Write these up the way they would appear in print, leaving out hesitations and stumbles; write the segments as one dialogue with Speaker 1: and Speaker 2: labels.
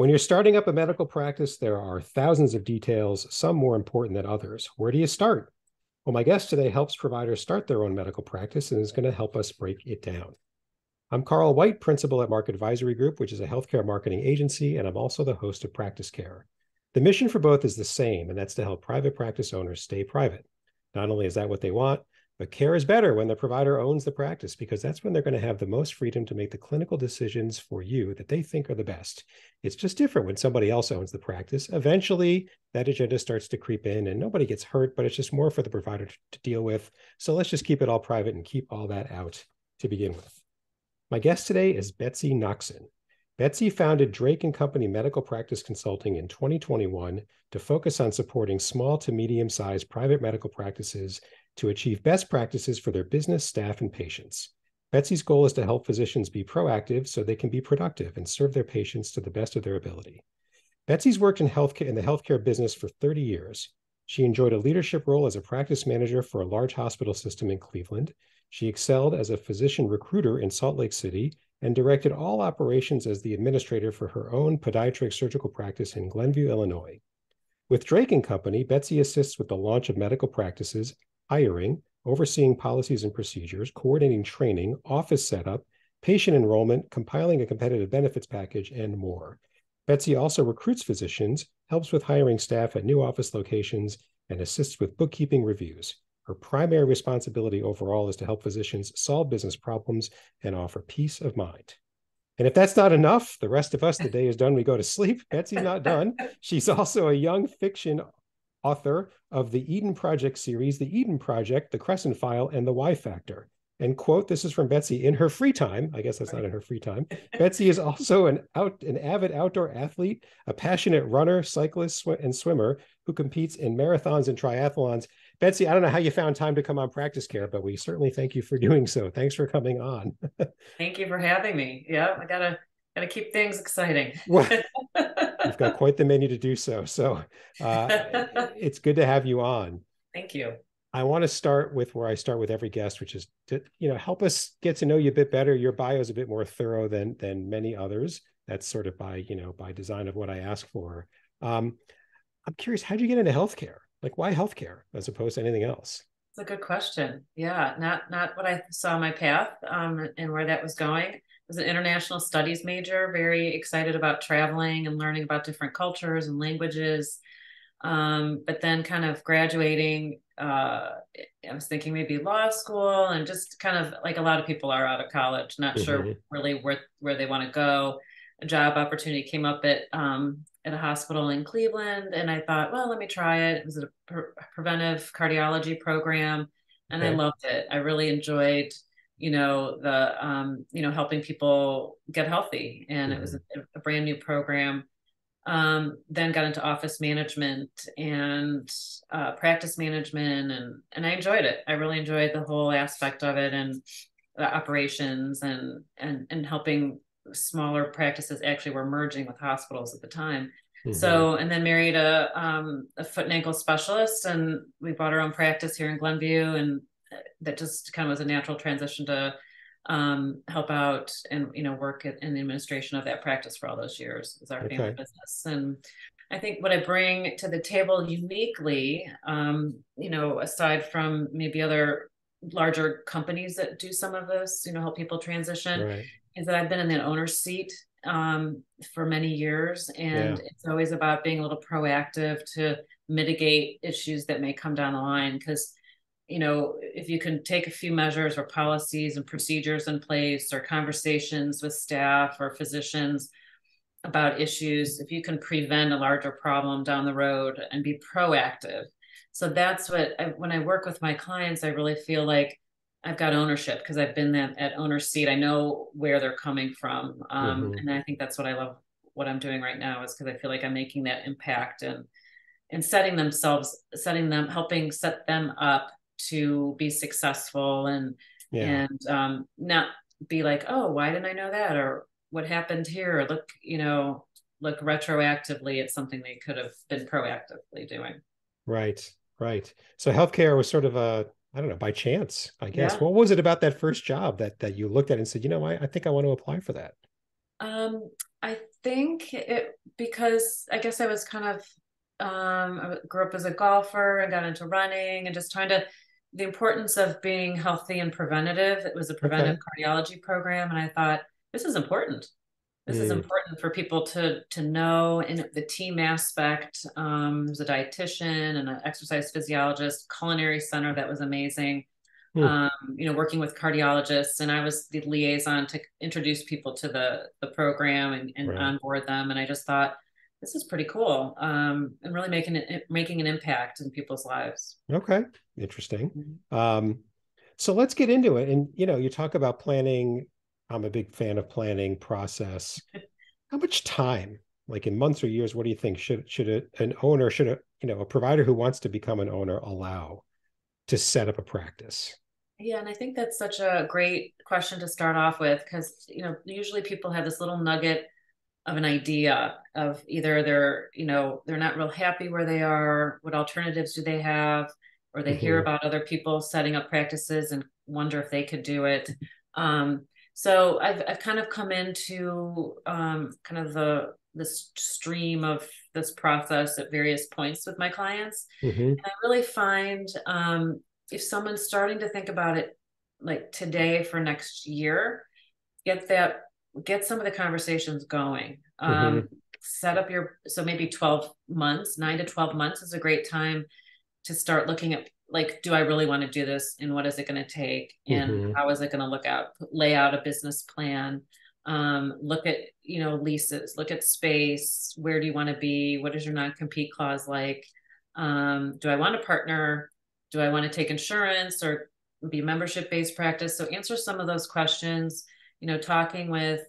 Speaker 1: When you're starting up a medical practice, there are thousands of details, some more important than others. Where do you start? Well, my guest today helps providers start their own medical practice and is going to help us break it down. I'm Carl White, principal at Market Advisory Group, which is a healthcare marketing agency, and I'm also the host of Practice Care. The mission for both is the same, and that's to help private practice owners stay private. Not only is that what they want, but care is better when the provider owns the practice, because that's when they're going to have the most freedom to make the clinical decisions for you that they think are the best. It's just different when somebody else owns the practice. Eventually, that agenda starts to creep in and nobody gets hurt, but it's just more for the provider to deal with. So let's just keep it all private and keep all that out to begin with. My guest today is Betsy Noxon. Betsy founded Drake & Company Medical Practice Consulting in 2021 to focus on supporting small to medium-sized private medical practices to achieve best practices for their business, staff, and patients. Betsy's goal is to help physicians be proactive so they can be productive and serve their patients to the best of their ability. Betsy's worked in the healthcare business for 30 years. She enjoyed a leadership role as a practice manager for a large hospital system in Cleveland. She excelled as a physician recruiter in Salt Lake City and directed all operations as the administrator for her own podiatric surgical practice in Glenview, Illinois. With Drake & Company, Betsy assists with the launch of medical practices, hiring, overseeing policies and procedures, coordinating training, office setup, patient enrollment, compiling a competitive benefits package, and more. Betsy also recruits physicians, helps with hiring staff at new office locations, and assists with bookkeeping reviews. Her primary responsibility overall is to help physicians solve business problems and offer peace of mind. And if that's not enough, the rest of us, the day is done, we go to sleep. Betsy's not done. She's also a young fiction author of the Eden Project series, The Eden Project, The Crescent File, and The Y Factor. And quote, this is from Betsy, in her free time, I guess that's not in her free time, Betsy is also an avid outdoor athlete, a passionate runner, cyclist, and swimmer who competes in marathons and triathlons. Betsy, I don't know how you found time to come on Practice Care, but we certainly thank you for doing so. Thanks for coming on.
Speaker 2: Thank you for having me. Yeah, I gotta keep things exciting.
Speaker 1: Well, you've got quite the menu to do so. So it's good to have you on.
Speaker 2: Thank you.
Speaker 1: I want to start with where I start with every guest, which is to, help us get to know you a bit better. Your bio is a bit more thorough than many others. That's sort of by design of what I ask for. I'm curious, how'd you get into healthcare? Like, why healthcare as opposed to anything else?
Speaker 2: It's a good question. Yeah, not what I saw my path and where that was going. I was an international studies major, very excited about traveling and learning about different cultures and languages. But then kind of graduating, I was thinking maybe law school and just kind of like a lot of people are out of college, not sure really where they want to go. A job opportunity came up at a hospital in Cleveland, and I thought, well, let me try it. It was a preventive cardiology program, and I loved it. I really enjoyed, helping people get healthy, and it was a brand new program. Then got into office management and practice management, and I enjoyed it. I really enjoyed the whole aspect of it and the operations and helping smaller practices actually were merging with hospitals at the time. So, and then married a foot and ankle specialist, and we bought our own practice here in Glenview, and that just kind of was a natural transition to help out and work in the administration of that practice for all those years as our family business. And I think what I bring to the table uniquely, aside from maybe other larger companies that do some of this, help people transition, is that I've been in that owner's seat for many years, and it's always about being a little proactive to mitigate issues that may come down the line. Because if you can take a few measures or policies and procedures in place or conversations with staff or physicians about issues, if you can prevent a larger problem down the road and be proactive. So that's when I work with my clients, I really feel like I've got ownership because I've been at owner's seat. I know where they're coming from. And I think that's what I love, what I'm doing right now, is because I feel like I'm making that impact and helping set them up to be successful and not be like, oh, why didn't I know that? Or what happened here? Or look retroactively at something they could have been proactively doing.
Speaker 1: Right. So healthcare was sort of I don't know, by chance, I guess. What was it about that first job that you looked at and said, I think I want to apply for that?
Speaker 2: I think it because I guess I was kind of I grew up as a golfer and got into running and just trying to the importance of being healthy and preventative. It was a preventive
Speaker 1: Okay.
Speaker 2: cardiology program, and I thought this is important. This is
Speaker 1: Mm,
Speaker 2: important for people to know. And the team aspect. There's a dietitian and an exercise physiologist, culinary center that was amazing.
Speaker 1: mm,
Speaker 2: Working with cardiologists, and I was the liaison to introduce people to the program and
Speaker 1: right.
Speaker 2: onboard them. And I just thought this is pretty cool, and really making an impact in people's lives.
Speaker 1: Okay. Interesting.
Speaker 2: Mhm.
Speaker 1: Um, so let's get into it. And, you talk about planning. I'm a big fan of planning process. How much time, like in months or years, what do you think an owner, a provider who wants to become an owner allow to set up a practice?
Speaker 2: Yeah, and I think that's such a great question to start off with because usually people have this little nugget of an idea of either they're not real happy where they are, what alternatives do they have, or they hear
Speaker 1: Hmm.
Speaker 2: about other people setting up practices and wonder if they could do it. So I've kind of come into kind of this stream of this process at various points with my clients.
Speaker 1: Hmm.
Speaker 2: And I really find if someone's starting to think about it like today for next year, get that get some of the conversations going.
Speaker 1: Hmm.
Speaker 2: Set up so maybe 12 months, 9 to 12 months is a great time to start looking at like, do I really want to do this and what is it going to take and
Speaker 1: Hmm.
Speaker 2: how is it going to look out, lay out a business plan, look at, leases, look at space, where do you want to be? What is your non-compete clause like? Do I want a partner? Do I want to take insurance or be membership-based practice? So answer some of those questions, talking with,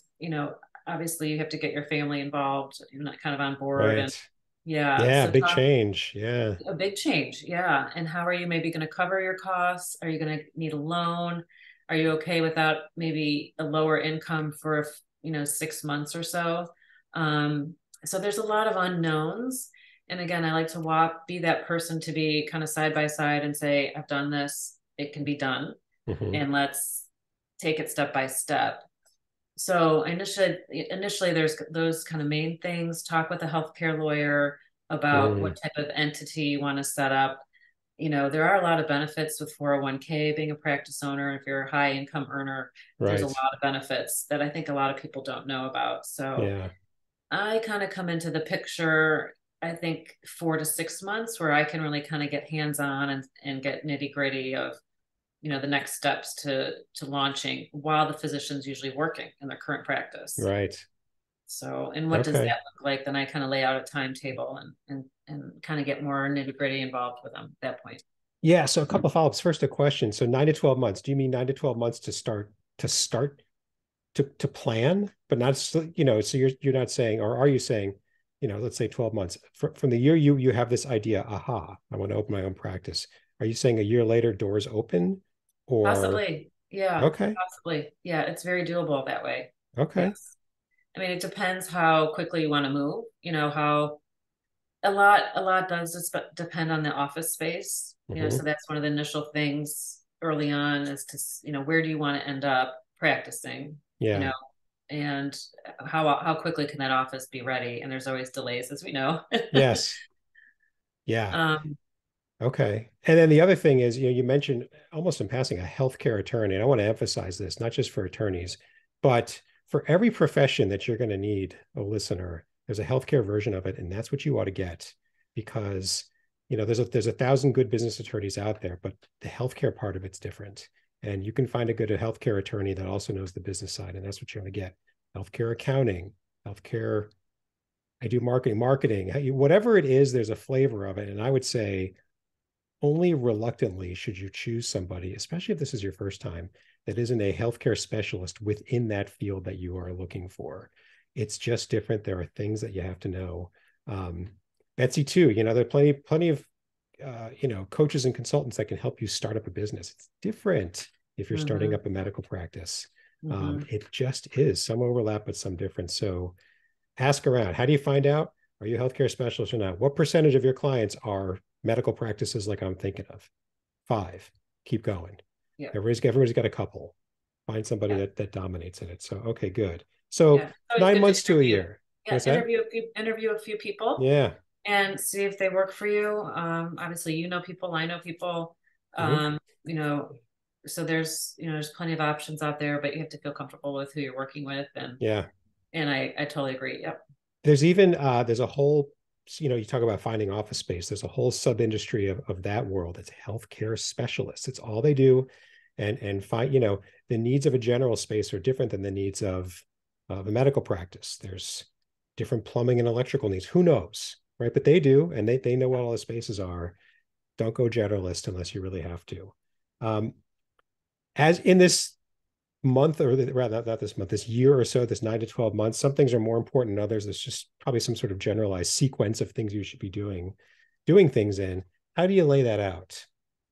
Speaker 2: obviously you have to get your family involved, kind of on board. And
Speaker 1: Right.
Speaker 2: yeah,
Speaker 1: Yeah.
Speaker 2: so
Speaker 1: Big change. Yeah.
Speaker 2: a big change. Yeah. And how are you maybe going to cover your costs? Are you going to need a loan? Are you okay without maybe a lower income for, 6 months or so? So there's a lot of unknowns. And again, I like to be that person to be kind of side by side and say, I've done this, it can be done.
Speaker 1: Hmm.
Speaker 2: And let's take it step by step. So initially there's those kind of main things. Talk with a healthcare lawyer about what
Speaker 1: Mm,
Speaker 2: type of entity you want to set up. There are a lot of benefits with 401k being a practice owner. If you're a high income earner, there's a
Speaker 1: right.
Speaker 2: lot of benefits that I think a lot of people don't know about. So
Speaker 1: Yeah.
Speaker 2: I kind of come into the picture, I think 4 to 6 months where I can really kind of get hands on and get nitty gritty of the next steps to launching while the physician's usually working in their current practice.
Speaker 1: Right.
Speaker 2: So, and what does that
Speaker 1: Okay.
Speaker 2: look like? Then I kind of lay out a timetable and kind of get more nitty gritty involved with them at that point.
Speaker 1: Yeah. So a couple of follow-ups. First, a question. So 9 to 12 months. Do you mean 9 to 12 months to plan, but not, so you're not saying, or are you saying, let's say 12 months from the year you have this idea, aha, I want to open my own practice. Are you saying a year later doors open or
Speaker 2: Possibly. Yeah,
Speaker 1: okay,
Speaker 2: possibly. Yeah, it's very doable that way.
Speaker 1: okay.
Speaker 2: Yes. I mean, it depends how quickly you want to move, how a lot does depend on the office space, so
Speaker 1: Hmm.
Speaker 2: that's one of the initial things early on is to, where do you want to end up practicing, you
Speaker 1: Yeah.
Speaker 2: know, and how quickly can that office be ready? And there's always delays, as we know.
Speaker 1: Yes. Yeah.
Speaker 2: um,
Speaker 1: Okay. And then the other thing is, you mentioned almost in passing a healthcare attorney. And I want to emphasize this, not just for attorneys, but for every profession that you're going to need a listener, there's a healthcare version of it. And that's what you ought to get because, there's a thousand good business attorneys out there, but the healthcare part of it's different. And you can find a good healthcare attorney that also knows the business side. And that's what you're going to get. Healthcare accounting, healthcare. I do marketing, whatever it is, there's a flavor of it. And I would say, only reluctantly should you choose somebody, especially if this is your first time, that isn't a healthcare specialist within that field that you are looking for. It's just different. There are things that you have to know. Betsy, too, there are plenty of coaches and consultants that can help you start up a business. It's different if you're starting
Speaker 2: mhm,
Speaker 1: up a medical practice.
Speaker 2: mhm.
Speaker 1: It just is some overlap, but some difference. So ask around. How do you find out? Are you a healthcare specialist or not? What percentage of your clients are medical practices like I'm thinking of? 5. Keep going.
Speaker 2: Yeah,
Speaker 1: Everybody's got a couple. Find somebody
Speaker 2: yeah.
Speaker 1: that dominates in it. So okay, good. So
Speaker 2: Yeah. It's always
Speaker 1: nine
Speaker 2: good to
Speaker 1: months to a
Speaker 2: interview.
Speaker 1: year.
Speaker 2: Yeah,
Speaker 1: What's that?
Speaker 2: interview a few people
Speaker 1: Yeah.
Speaker 2: and see if they work for you. Obviously, people, I know people.
Speaker 1: Hmm.
Speaker 2: You know, so there's plenty of options out there, but you have to feel comfortable with who you're working with,
Speaker 1: Yeah.
Speaker 2: and I totally agree. Yep.
Speaker 1: There's even there's a whole, you talk about finding office space. There's a whole sub industry of that world. It's healthcare specialists. It's all they do, and find, the needs of a general space are different than the needs of a medical practice. There's different plumbing and electrical needs. Who knows, right? But they do, and they know what all the spaces are. Don't go generalist unless you really have to. As in this month, or rather not this month, this year or so, this 9 to 12 months, some things are more important than others. There's just probably some sort of generalized sequence of things you should be doing things in. How do you lay that out?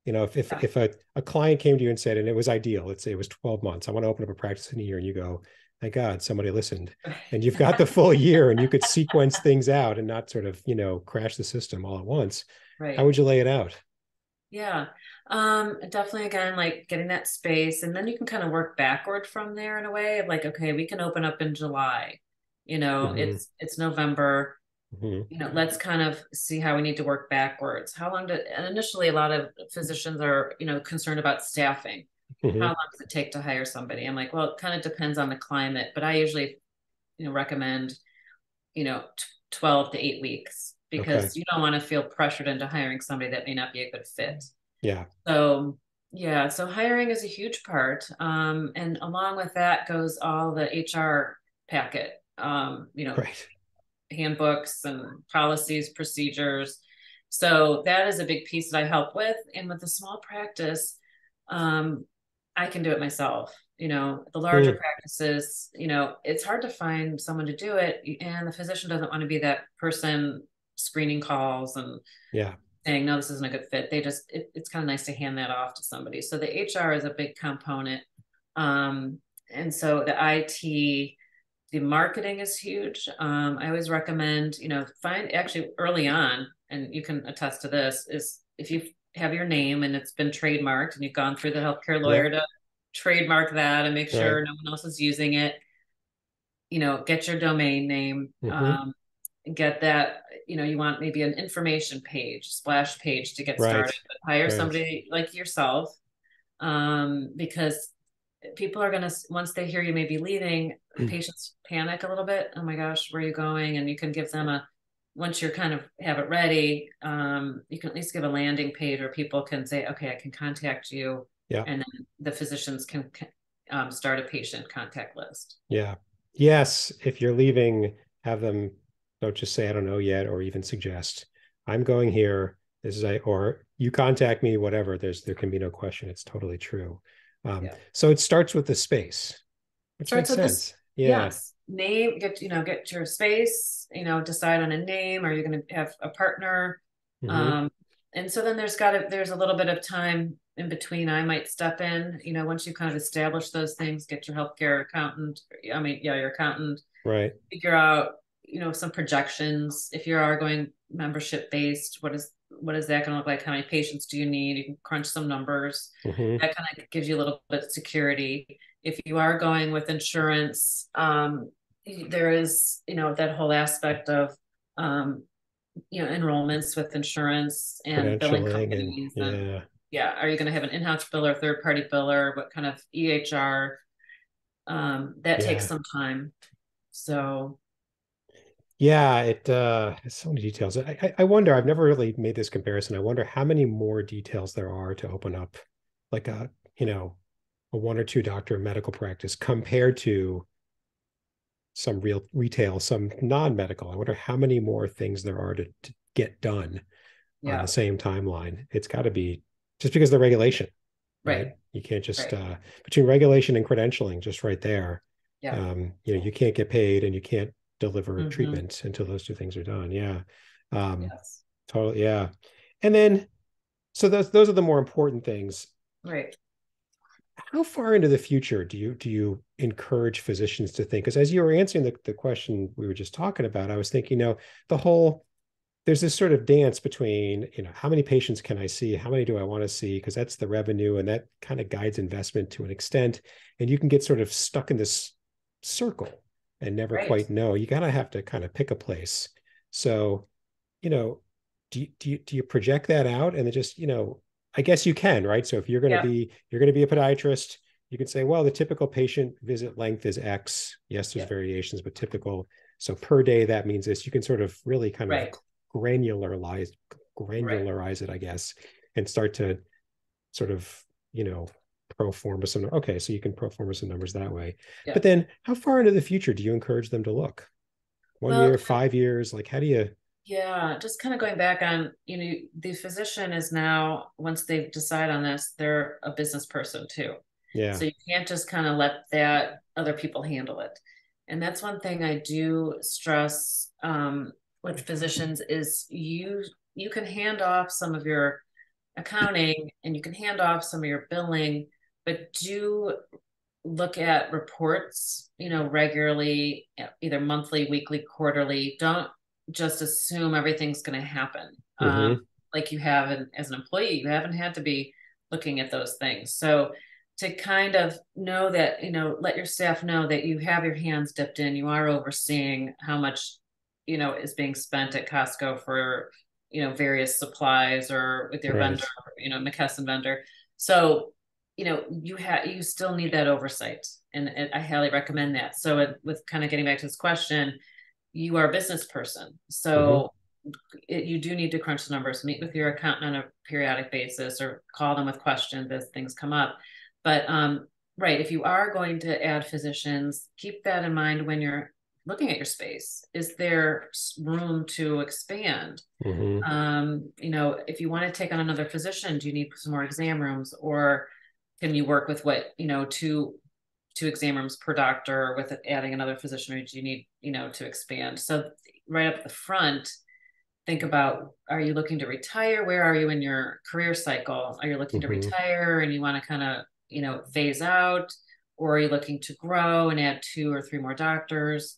Speaker 2: Yeah.
Speaker 1: If a client came to you and said, and it was ideal, let's say it was 12 months, I want to open up a practice in a year, and you go, thank God somebody listened, and you've got the full year and you could sequence things out and not sort of, crash the system all at once. How
Speaker 2: Right.
Speaker 1: would you lay it out?
Speaker 2: Yeah. Definitely again, like getting that space, and then you can kind of work backward from there in a way of like, okay, we can open up in July.
Speaker 1: Mm-hmm.
Speaker 2: It's November.
Speaker 1: Mm-hmm.
Speaker 2: Let's kind of see how we need to work backwards. And initially a lot of physicians are, concerned about staffing. How
Speaker 1: Mm-hmm.
Speaker 2: long does it take to hire somebody? I'm like, well, it kind of depends on the climate, but I usually, recommend, 12 to 8 weeks
Speaker 1: Okay.
Speaker 2: because you don't want to feel pressured into hiring somebody that may not be a good fit.
Speaker 1: Yeah.
Speaker 2: So yeah, so hiring is a huge part. And along with that goes all the HR packet,
Speaker 1: Right.
Speaker 2: handbooks and policies, procedures. So that is a big piece that I help with. And with a small practice, I can do it myself. The larger
Speaker 1: Mm.
Speaker 2: practices, it's hard to find someone to do it. And the physician doesn't want to be that person screening calls and
Speaker 1: Yeah.
Speaker 2: saying, no, this isn't a good fit. It's kind of nice to hand that off to somebody. So the HR is a big component. Um, and so the IT, the marketing is huge. I always recommend, find actually early on, and you can attest to this, is if you have your name and it's been trademarked and you've gone through the healthcare lawyer
Speaker 1: Yep.
Speaker 2: to trademark that and make
Speaker 1: Right.
Speaker 2: sure no one else is using it, get your domain name,
Speaker 1: Mm-hmm.
Speaker 2: get that, you want maybe an information page, splash page to get started,
Speaker 1: Right.
Speaker 2: but hire
Speaker 1: Right.
Speaker 2: somebody like yourself, because people are going to, once they hear you may be leaving, patients panic a little bit. Oh my gosh, where are you going? And you can give them once you're kind of have it ready, you can at least give a landing page where people can say, okay, I can contact you.
Speaker 1: Yeah.
Speaker 2: And then the physicians can start a patient contact list.
Speaker 1: Yeah. Yes. If you're leaving, have them, don't just say, I don't know yet, or even suggest, I'm going here. Or you contact me, whatever. There can be no question. It's totally true.
Speaker 2: Yeah.
Speaker 1: So it starts with the space, which
Speaker 2: Starts
Speaker 1: makes
Speaker 2: with this.
Speaker 1: sense. Yeah.
Speaker 2: Yes. Name, get your space, decide on a name. Are you going to have a partner?
Speaker 1: Mm-hmm.
Speaker 2: Um, and so then there's a little bit of time in between. I might step in, once you kind of establish those things, get your healthcare accountant. I mean, yeah, your accountant,
Speaker 1: Right.
Speaker 2: figure out, some projections. If you are going membership based, what is that going to look like? How many patients do you need? You can crunch some numbers.
Speaker 1: Mm-hmm.
Speaker 2: That kind of gives you a little bit of security. If you are going with insurance, there is, that whole aspect of, um, enrollments with insurance and billing
Speaker 1: Credentialing and
Speaker 2: companies. And
Speaker 1: yeah.
Speaker 2: yeah, are you going to have an in-house biller, third party biller? What kind of EHR? That takes
Speaker 1: Yeah.
Speaker 2: some time. So
Speaker 1: Yeah, it has so many details. I wonder, I've never really made this comparison. I wonder how many more details there are to open up like a one or two doctor medical practice compared to some real retail, some non-medical. I wonder how many more things there are to get done on the
Speaker 2: yeah,
Speaker 1: same timeline. It's got to be just because of the regulation, right?
Speaker 2: right,
Speaker 1: You can't just
Speaker 2: right.
Speaker 1: between regulation and credentialing, just right there.
Speaker 2: Yeah.
Speaker 1: You can't get paid and you can't deliver
Speaker 2: Mm-hmm.
Speaker 1: treatment until those two things are done. Yeah. Um,
Speaker 2: Yes.
Speaker 1: totally. Yeah. And then, so those are the more important things.
Speaker 2: Right.
Speaker 1: How far into the future do you encourage physicians to think? Because as you were answering the question we were just talking about, I was thinking, the whole there's this sort of dance between, how many patients can I see? How many do I want to see? Because that's the revenue and that kind of guides investment to an extent. And you can get sort of stuck in this circle. and never
Speaker 2: Right.
Speaker 1: quite know, you gotta have to kind of pick a place. So, you know, do you project that out and then just, I guess you can, right? So if
Speaker 2: Yeah.
Speaker 1: you're going to be a podiatrist, you can say, well, the typical patient visit length is X. Yes, there's
Speaker 2: Yeah.
Speaker 1: variations, but typical. So per day, that means this. You can sort of really kind of
Speaker 2: Right.
Speaker 1: granularize
Speaker 2: Right.
Speaker 1: granularize it, I guess, and start to sort of, you know, pro forma some. Okay, so you can pro forma some numbers that way.
Speaker 2: Yeah.
Speaker 1: But then how far into the future do you encourage them to look? 1 year,
Speaker 2: Well,
Speaker 1: 5 years? Like, how do you?
Speaker 2: yeah, just kind of going back on, the physician is now, once they decide on this, they're a business person too.
Speaker 1: Yeah.
Speaker 2: So you can't just kind of let that other people handle it. And that's one thing I do stress with physicians is you can hand off some of your accounting and you can hand off some of your billing, but do look at reports, regularly, either monthly, weekly, quarterly. Don't just assume everything's going to happen.
Speaker 1: Mm-hmm.
Speaker 2: Like you have as an employee, you haven't had to be looking at those things. So to kind of know that, let your staff know that you have your hands dipped in, you are overseeing how much, is being spent at Costco for, various supplies or with your vendor,
Speaker 1: Right.
Speaker 2: McKesson vendor. So you still need that oversight, and I highly recommend that. So with kind of getting back to this question, you are a business person,
Speaker 1: Mm-hmm.
Speaker 2: so you do need to crunch the numbers, meet with your accountant on a periodic basis, or call them with questions as things come up. But right, if you are going to add physicians, keep that in mind when you're looking at your space. Is there room to expand?
Speaker 1: Mm-hmm.
Speaker 2: If you want to take on another physician, do you need some more exam rooms, or can you work with two exam rooms per doctor with adding another physician, or do you need, to expand? So right up the front, think about, are you looking to retire? Where are you in your career cycle? Are you looking to
Speaker 1: Mm-hmm.
Speaker 2: retire and you want to kind of, phase out? Or are you looking to grow and add 2 or 3 more doctors?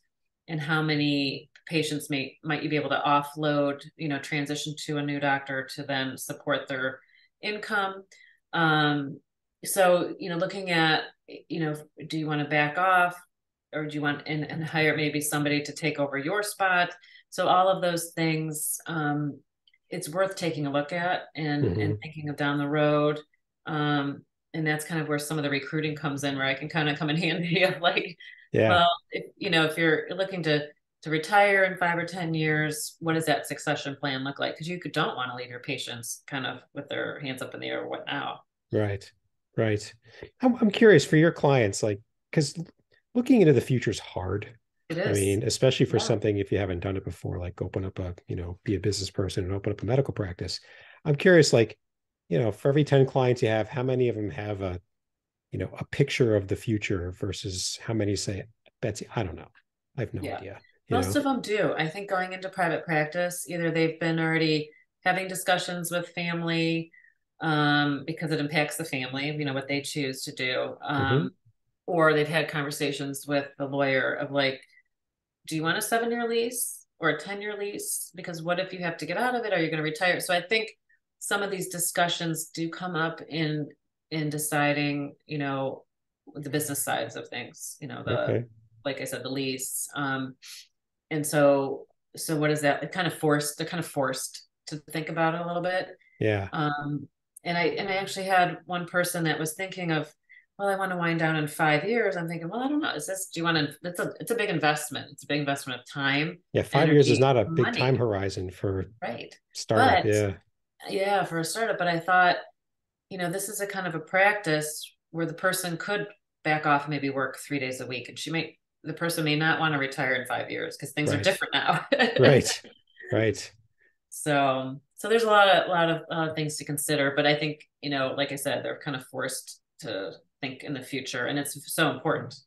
Speaker 2: And how many patients might you be able to offload, transition to a new doctor to then support their income? So, looking at, do you want to back off, or do you want and hire maybe somebody to take over your spot? So all of those things, it's worth taking a look at and
Speaker 1: Mm-hmm.
Speaker 2: thinking of down the road. And that's kind of where some of the recruiting comes in, where I can kind of come in handy of like,
Speaker 1: Yeah.
Speaker 2: well, if you're looking to retire in 5 or 10 years, what does that succession plan look like? Because you don't want to leave your patients kind of with their hands up in the air. What now?
Speaker 1: Right. Right. I'm curious for your clients, like, because looking into the future is hard.
Speaker 2: It
Speaker 1: I
Speaker 2: is.
Speaker 1: mean, especially for
Speaker 2: Yeah.
Speaker 1: something if you haven't done it before, like open up be a business person and open up a medical practice. I'm curious, like, for every 10 clients you have, how many of them have a picture of the future versus how many say, Betsy, I don't know. I have no
Speaker 2: Yeah.
Speaker 1: idea, you
Speaker 2: Most
Speaker 1: know?
Speaker 2: of them do. I think going into private practice, either they've been already having discussions with family, because it impacts the family, what they choose to do.
Speaker 1: Mm-hmm.
Speaker 2: Or they've had conversations with the lawyer of like, do you want a 7-year lease or a 10-year lease? Because what if you have to get out of it? Are you going to retire? So I think some of these discussions do come up in deciding, the business sides of things,
Speaker 1: Okay.
Speaker 2: like I said, the lease. And so what is that? They're kind of forced to think about it a little bit.
Speaker 1: Yeah.
Speaker 2: Um, and I actually had one person that was thinking of, well, I want to wind down in 5 years. I'm thinking, well, I don't know. Do you want to, it's a big investment. It's a big investment of time,
Speaker 1: Yeah. 5 years is
Speaker 2: energy,
Speaker 1: not a big time
Speaker 2: money.
Speaker 1: horizon for
Speaker 2: Right.
Speaker 1: startup.
Speaker 2: But
Speaker 1: Yeah.
Speaker 2: yeah, for a startup, but I thought, this is a kind of a practice where the person could back off, maybe work 3 days a week, and the person may not want to retire in 5 years because things are
Speaker 1: Right.
Speaker 2: different now.
Speaker 1: Right. Right.
Speaker 2: So there's a lot of things to consider, but I think, like I said, they're kind of forced to think in the future, and it's so important to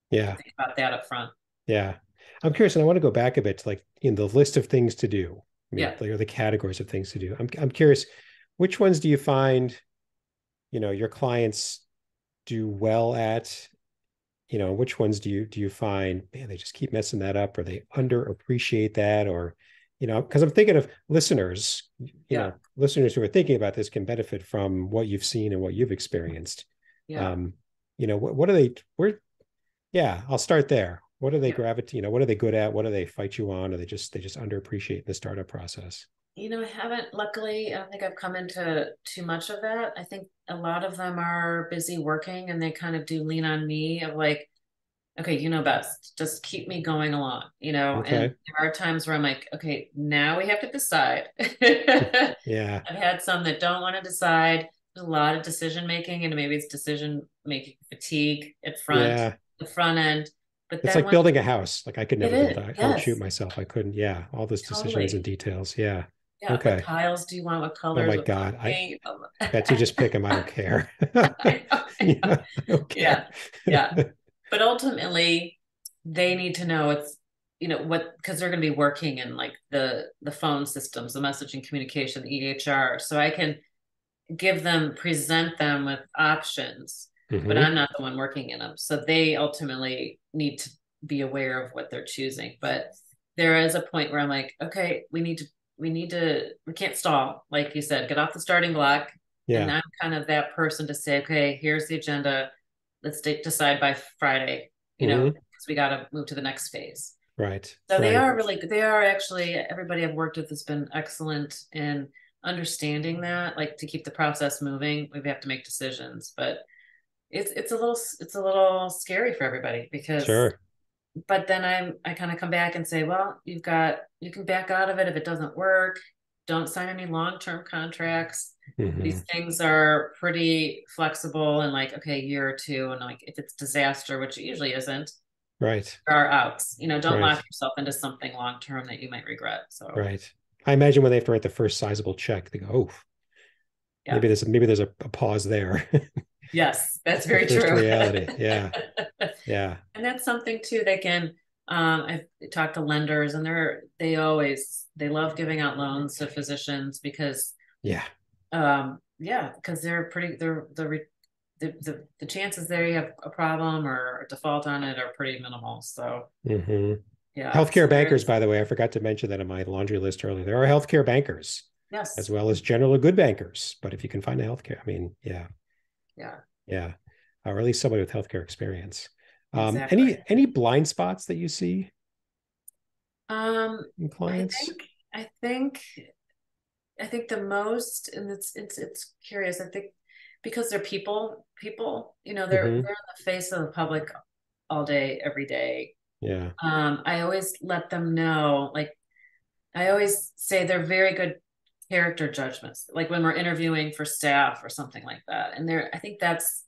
Speaker 1: Yeah.
Speaker 2: think about that up front.
Speaker 1: Yeah. I'm curious, and I want to go back a bit to like in the list of things to do. I mean,
Speaker 2: Yeah.
Speaker 1: like, or the categories of things to do. I'm curious, which ones do you find, your clients do well at? Which ones do you find, man, they just keep messing that up, or they underappreciate that, or, because I'm thinking of
Speaker 2: Yeah.
Speaker 1: listeners who are thinking about this can benefit from what you've seen and what you've experienced.
Speaker 2: Yeah.
Speaker 1: Um, what are they, where, yeah, I'll start there. What do they
Speaker 2: Yeah.
Speaker 1: gravitate, what are they good at? What do they fight you on? Or they just underappreciate the startup process?
Speaker 2: I haven't, luckily, I don't think I've come into too much of that. I think a lot of them are busy working and they kind of do lean on me of like, okay, you know best, just keep me going along, and
Speaker 1: Okay.
Speaker 2: there are times where I'm like, okay, now we have to decide. I've
Speaker 1: Yeah.
Speaker 2: had some that don't want to decide. There's a lot of decision making, and maybe it's decision making fatigue
Speaker 1: Yeah.
Speaker 2: the front end. But
Speaker 1: It's
Speaker 2: then
Speaker 1: like
Speaker 2: once
Speaker 1: building a house. Like I could
Speaker 2: it
Speaker 1: never build
Speaker 2: is,
Speaker 1: that. I would shoot
Speaker 2: yes,
Speaker 1: myself. I couldn't. Yeah. All those decisions and
Speaker 2: totally.
Speaker 1: details. Yeah.
Speaker 2: Yeah. What
Speaker 1: Okay.
Speaker 2: tiles do you want? What
Speaker 1: Oh
Speaker 2: colors?
Speaker 1: my
Speaker 2: What color
Speaker 1: God. I
Speaker 2: paint?
Speaker 1: bet you just pick them. I don't care.
Speaker 2: I know, I know.
Speaker 1: Yeah. I don't
Speaker 2: Yeah.
Speaker 1: care.
Speaker 2: Yeah. But ultimately, they need to know it's, what, because they're going to be working in like the phone systems, the messaging communication, the EHR. So I can present them with options, but
Speaker 1: Hmm.
Speaker 2: I'm not the one working in them. So they ultimately need to be aware of what they're choosing. But there is a point where I'm like, okay, we can't stall. Like you said, get off the starting block. And
Speaker 1: Yeah.
Speaker 2: I'm kind of that person to say, okay, here's the agenda. Let's decide by Friday,
Speaker 1: Hmm.
Speaker 2: because we got to move to the next phase.
Speaker 1: Right.
Speaker 2: So
Speaker 1: Right.
Speaker 2: they are actually, everybody I've worked with has been excellent in understanding that, like to keep the process moving, we have to make decisions, but it's a little scary for everybody because,
Speaker 1: Sure.
Speaker 2: but then I kind of come back and say, well, you can back out of it if it doesn't work. Don't sign any long-term contracts. These
Speaker 1: Hmm.
Speaker 2: things are pretty flexible and like, okay, a year or two. And like, if it's disaster, which it usually isn't,
Speaker 1: Right.
Speaker 2: there are outs. Don't
Speaker 1: Right.
Speaker 2: lock yourself into something long term that you might regret. So
Speaker 1: Right. I imagine when they have to write the first sizable check, they go, "Oh,
Speaker 2: yeah.
Speaker 1: maybe there's a pause there."
Speaker 2: Yes, that's
Speaker 1: The
Speaker 2: very
Speaker 1: first
Speaker 2: true.
Speaker 1: reality. Yeah. Yeah.
Speaker 2: And that's something too they can, I've talked to lenders and they love giving out loans to physicians because
Speaker 1: Yeah.
Speaker 2: yeah, because they're pretty they're the chances there you have a problem or a default on it are pretty minimal. So
Speaker 1: Hmm.
Speaker 2: yeah.
Speaker 1: Healthcare
Speaker 2: So
Speaker 1: bankers,
Speaker 2: there's
Speaker 1: by the way, I forgot to mention that in my laundry list earlier. There are healthcare bankers as
Speaker 2: yes.
Speaker 1: well as general good bankers. But if you can find a healthcare, I mean, yeah,
Speaker 2: Yeah,
Speaker 1: yeah, or at least somebody with healthcare experience.
Speaker 2: exactly.
Speaker 1: Any blind spots that you see
Speaker 2: Um
Speaker 1: in
Speaker 2: I
Speaker 1: clients?
Speaker 2: think I think I think the most, and it's curious. I think because they're people, they're
Speaker 1: Hmm.
Speaker 2: in the face of the public all day, every day.
Speaker 1: Yeah,
Speaker 2: I always let them know, like I always say they're very good character judgments, like when we're interviewing for staff or something like that. And I think that's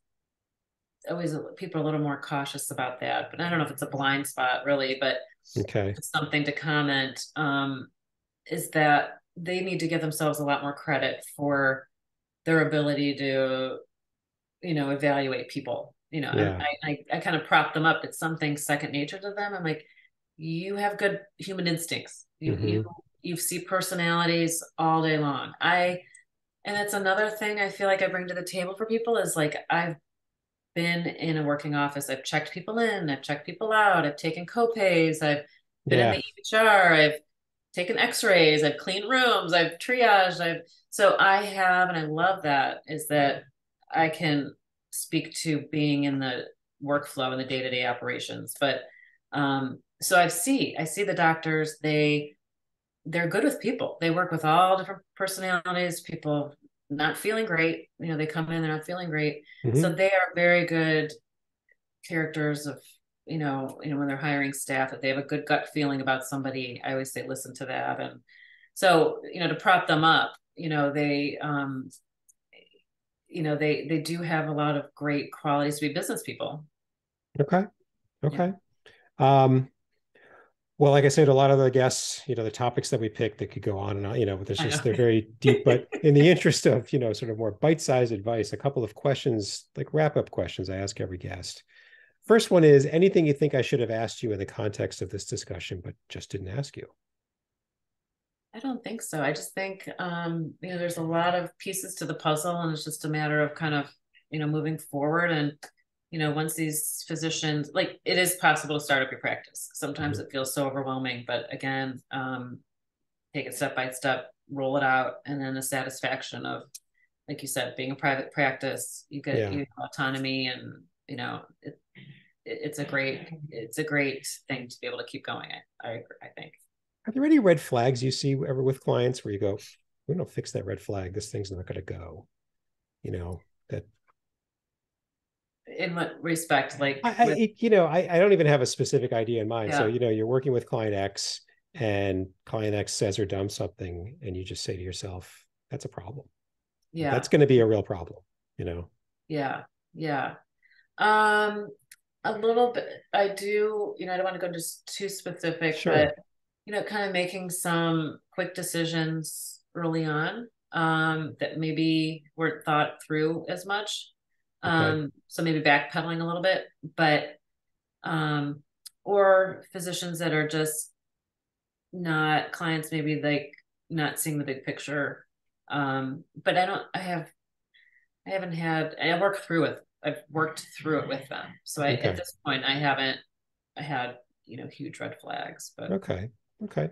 Speaker 2: always people are a little more cautious about that. But I don't know if it's a blind spot really, but
Speaker 1: okay,
Speaker 2: it's something to comment. Is that they need to give themselves a lot more credit for their ability to, evaluate people.
Speaker 1: yeah,
Speaker 2: I kind of prop them up. It's something second nature to them. I'm like, you have good human instincts.
Speaker 1: hmm,
Speaker 2: You see personalities all day long. And that's another thing I feel like I bring to the table for people is like I've been in a working office. I've checked people in, I've checked people out, I've taken co-pays, I've been in the
Speaker 1: yeah,
Speaker 2: EHR, I've taken x-rays, I've cleaned rooms, I've triaged, so I have, and I love that, is that I can speak to being in the workflow and the day-to-day operations. But so I see the doctors, they're good with people. They work with all different personalities, people not feeling great. They come in, they're not feeling great. So
Speaker 1: hmm,
Speaker 2: they are very good characters of, when they're hiring staff, if they have a good gut feeling about somebody, I always say, listen to that. And so, to prop them up, they do have a lot of great qualities to be business people.
Speaker 1: okay,
Speaker 2: Yeah.
Speaker 1: okay. Um, Well, like I said, a lot of the guests, the topics that we picked that could go on and on, but there's
Speaker 2: I know.
Speaker 1: just, they're very deep. But in the interest of, sort of more bite-sized advice, a couple of questions, like wrap-up questions I ask every guest. First one is anything you think I should have asked you in the context of this discussion, but just didn't ask you?
Speaker 2: I don't think so. I just think, there's a lot of pieces to the puzzle, and it's just a matter of kind of, moving forward. And, once these physicians, like, it is possible to start up your practice. Sometimes
Speaker 1: Mhm.
Speaker 2: it feels so overwhelming, but again, take it step by step, roll it out, and then the satisfaction of, like you said, being a private practice, you
Speaker 1: Yeah.
Speaker 2: have autonomy, and, it, it's a great thing to be able to keep going. I think.
Speaker 1: Are there any red flags you see ever with clients where you go, we don't fix that red flag, this thing's not going to go, that
Speaker 2: In what respect? Like
Speaker 1: I don't even have a specific idea in mind. So,
Speaker 2: yeah,
Speaker 1: you're working with client X and client X says or does something, and you just say to yourself, that's a problem.
Speaker 2: yeah,
Speaker 1: That's going to be a real problem.
Speaker 2: yeah, yeah. Um, a little bit. I do. I don't want to go just too specific,
Speaker 1: Sure.
Speaker 2: but kind of making some quick decisions early on that maybe weren't thought through as much.
Speaker 1: Okay.
Speaker 2: So maybe backpedaling a little bit, but um, or physicians that are just not clients, maybe like not seeing the big picture. But I haven't had, I've worked through it with them. So at
Speaker 1: Okay.
Speaker 2: this point, I haven't had, huge red flags, but
Speaker 1: Okay. Okay.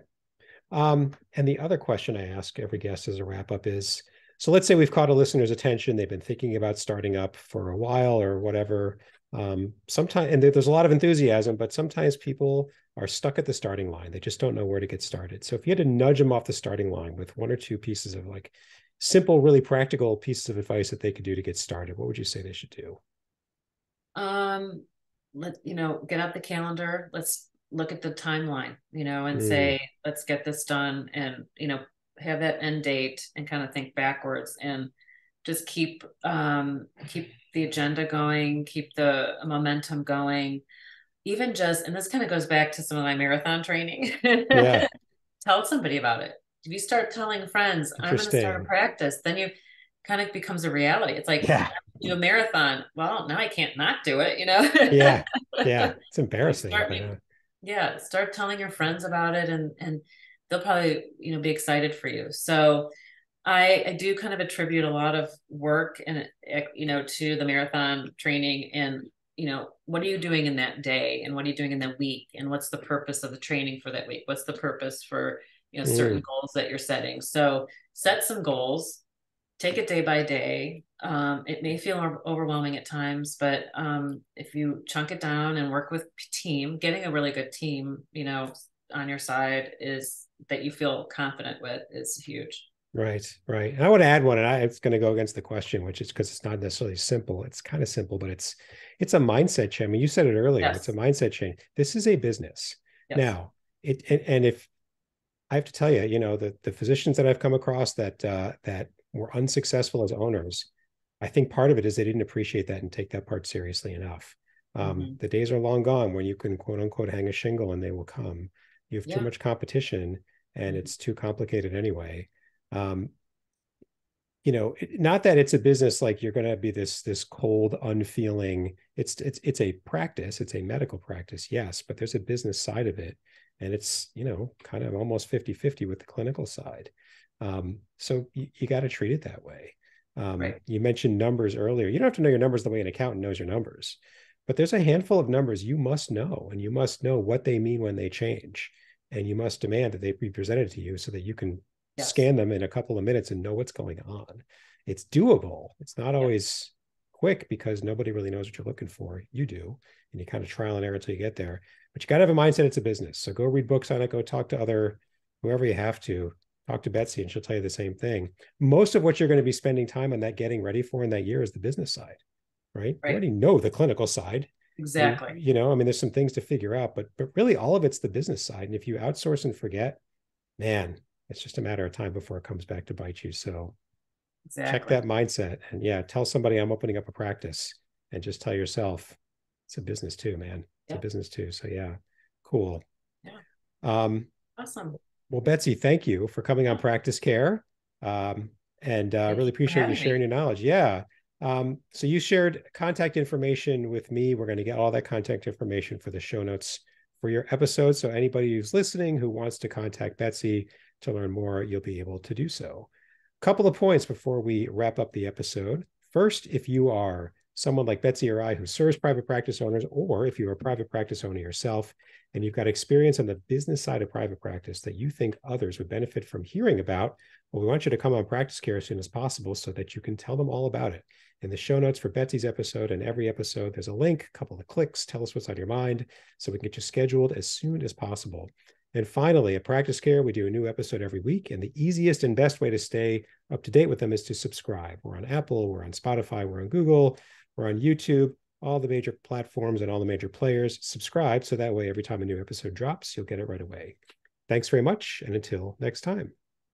Speaker 1: And the other question I ask every guest as a wrap up is, so let's say we've caught a listener's attention. They've been thinking about starting up for a while or whatever. Sometimes, and there's a lot of enthusiasm, but sometimes people are stuck at the starting line. They just don't know where to get started. So if you had to nudge them off the starting line with one or two pieces of like simple, really practical pieces of advice that they could do to get started, what would you say they should do?
Speaker 2: get out the calendar. Let's look at the timeline, and
Speaker 1: Mm,
Speaker 2: say, let's get this done, and have that end date, and kind of think backwards, and just keep the agenda going, keep the momentum going. Even just, and this kind of goes back to some of my marathon training.
Speaker 1: yeah,
Speaker 2: Tell somebody about it. If you start telling friends, I'm going to start a
Speaker 1: interesting.
Speaker 2: practice, then you kind of becomes a reality. It's like,
Speaker 1: Yeah,
Speaker 2: do a marathon. Well, now I can't not do it,
Speaker 1: yeah, yeah. It's
Speaker 2: you
Speaker 1: embarrassing,
Speaker 2: start,
Speaker 1: but
Speaker 2: yeah, start telling your friends about it, and they'll probably, be excited for you. So I do kind of attribute a lot of work and, to the marathon training, and, what are you doing in that day, and what are you doing in that week, and what's the purpose of the training for that week? What's the purpose for, certain
Speaker 1: mm,
Speaker 2: goals that you're setting? So set some goals, take it day by day. It may feel overwhelming at times, but if you chunk it down and work with team, getting a really good team, on your side is that you feel confident with is huge.
Speaker 1: right, right. And I want to add one, and it's going to go against the question, which is because it's not necessarily simple. It's kind of simple, but it's a mindset change. I mean, you said it earlier. It's a
Speaker 2: Yes.
Speaker 1: mindset change. This is a business.
Speaker 2: Yes.
Speaker 1: Now, and if I have to tell you, the physicians that I've come across that were unsuccessful as owners, I think part of it is they didn't appreciate that and take that part seriously enough.
Speaker 2: Mm-hmm.
Speaker 1: The days are long gone when you can quote unquote hang a shingle and they will come. You have too
Speaker 2: Yeah.
Speaker 1: much competition and
Speaker 2: Mm-hmm.
Speaker 1: it's too complicated anyway. Um, not that it's a business like you're going to be this cold, unfeeling. It's a practice. It's a medical practice, yes, but there's a business side of it, and it's kind of almost 50-50 with the clinical side. So you got to treat it that way.
Speaker 2: Right.
Speaker 1: You mentioned numbers earlier. You don't have to know your numbers the way an accountant knows your numbers, but there's a handful of numbers you must know, and you must know what they mean when they change, and you must demand that they be presented to you so that you can
Speaker 2: Yes.
Speaker 1: scan them in a couple of minutes and know what's going on. It's doable. It's not
Speaker 2: Yes.
Speaker 1: always quick because nobody really knows what you're looking for. You do, and you kind of trial and error until you get there. But you got to have a mindset it's a business. So go read books on it. Go talk to whoever you have to. Talk to Betsy, and she'll tell you the same thing. Most of what you're going to be spending time on that getting ready for in that year is the business side, right? You
Speaker 2: Right.
Speaker 1: already know the clinical side.
Speaker 2: Exactly.
Speaker 1: I mean, there's some things to figure out, but really all of it's the business side. And if you outsource and forget, man, it's just a matter of time before it comes back to bite you. So check
Speaker 2: Exactly.
Speaker 1: that mindset, and yeah, tell somebody I'm opening up a practice, and just tell yourself it's a business too, man. It's a
Speaker 2: Yeah.
Speaker 1: business too. So yeah, cool.
Speaker 2: Yeah.
Speaker 1: Um,
Speaker 2: Awesome.
Speaker 1: well, Betsy, thank you for coming on Practice Care. And
Speaker 2: Thank
Speaker 1: really
Speaker 2: you for
Speaker 1: appreciate you
Speaker 2: having
Speaker 1: sharing
Speaker 2: me.
Speaker 1: your knowledge. Yeah. So you shared contact information with me. We're going to get all that contact information for the show notes for your episode. So anybody who's listening who wants to contact Betsy to learn more, you'll be able to do so. Couple of points before we wrap up the episode. First, if you are someone like Betsy or I who serves private practice owners, or if you're a private practice owner yourself and you've got experience on the business side of private practice that you think others would benefit from hearing about, well, we want you to come on Practice Care as soon as possible so that you can tell them all about it. In the show notes for Betsy's episode and every episode, there's a link, a couple of clicks, tell us what's on your mind so we can get you scheduled as soon as possible. And finally, at Practice Care, we do a new episode every week, and the easiest and best way to stay up to date with them is to subscribe. We're on Apple, we're on Spotify, we're on Google, we're on YouTube, all the major platforms and all the major players. Subscribe so that way every time a new episode drops, you'll get it right away. Thanks very much, and until next time.